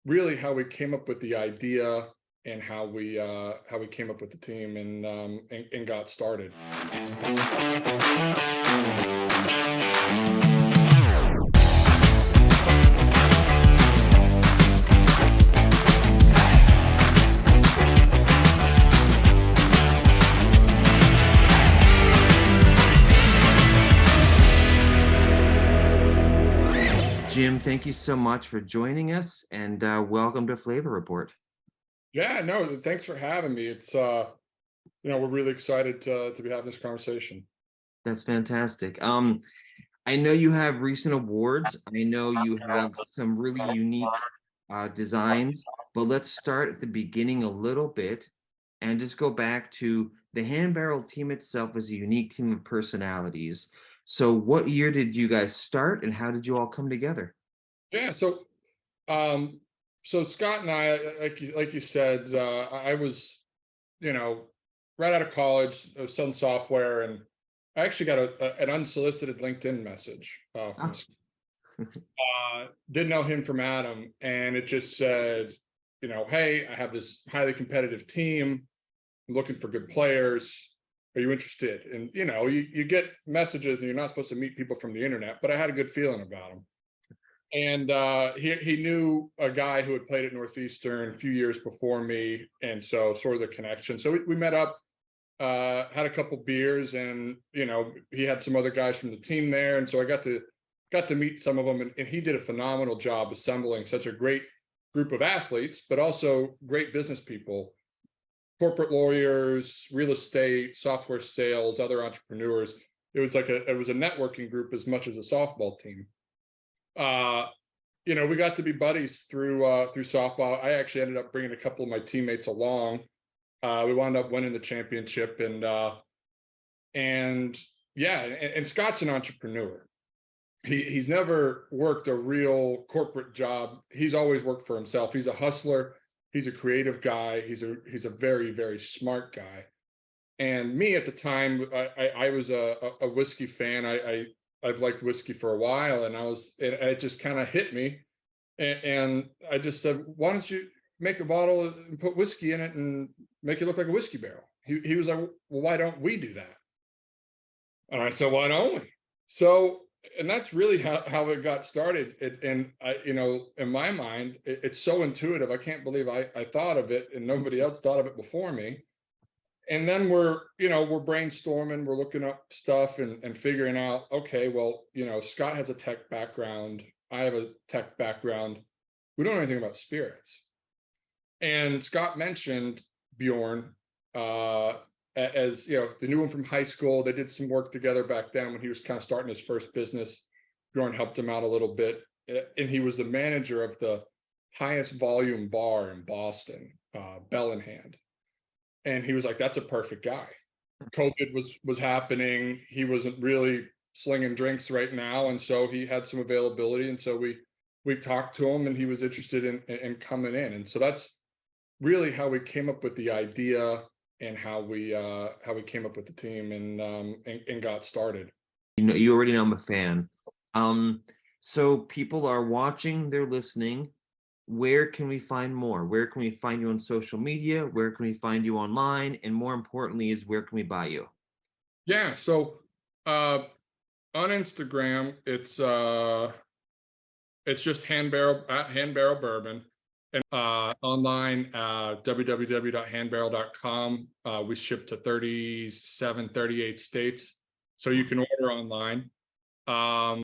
really how we came up with the idea and how we came up with the team and got started. Jim, thank you so much for joining us and welcome to Flavor Report. Yeah, no, thanks for having me. We're really excited to be having this conversation. That's fantastic. I know you have recent awards. I know you have some really unique designs, but let's start at the beginning a little bit and just go back to the Hand Barrel team itself as a unique team of personalities. So what year did you guys start and how did you all come together? Yeah, um, so Scott and I, like you said, I was, you know, right out of college, selling software, and I actually got an unsolicited LinkedIn message from Ah, didn't know him from Adam, and it just said, hey, I have this highly competitive team. I'm looking for good players. Are you interested? And you get messages, and you're not supposed to meet people from the internet, but I had a good feeling about him. And he knew a guy who had played at Northeastern a few years before me, and so sort of the connection. So we met up, had a couple beers, and he had some other guys from the team there, and so I got to meet some of them, and he did a phenomenal job assembling such a great group of athletes, but also great business people, corporate lawyers, real estate, software sales, other entrepreneurs. It was a networking group as much as a softball team. uh we got to be buddies through softball. I actually ended up bringing a couple of my teammates along. We wound up winning the championship, and yeah, and Scott's an entrepreneur. He's never worked a real corporate job. He's always worked for himself. He's a hustler. He's a creative guy. He's a very, very smart guy. And me at the time, I was a whiskey fan. I've liked whiskey for a while, and it just kind of hit me, and I just said, why don't you make a bottle and put whiskey in it and make it look like a whiskey barrel? He was like, well, why don't we do that? And I said, why don't we? So, and that's really how it got started. And in my mind, it's so intuitive. I can't believe I thought of it and nobody else thought of it before me. And then we're brainstorming, we're looking up stuff and figuring out, okay, well, Scott has a tech background. I have a tech background. We don't know anything about spirits. And Scott mentioned Bjorn, as they knew him from high school. They did some work together back then when he was kind of starting his first business. Bjorn helped him out a little bit, and he was the manager of the highest volume bar in Boston, Bell in Hand. And he was like, "That's a perfect guy." COVID was happening. He wasn't really slinging drinks right now, and so he had some availability. And so we talked to him, and he was interested in coming in. And so that's really how we came up with the idea and how we came up with the team and got started. you already know I'm a fan. Um, so people are watching, they're listening. Where can we find more? Where can we find you on social media? Where can we find you online? And more importantly, is where can we buy you? Yeah, so uh on Instagram, it's just hand barrel bourbon, and online, www.handbarrel.com. We ship to 37, 38 states, so you can order online.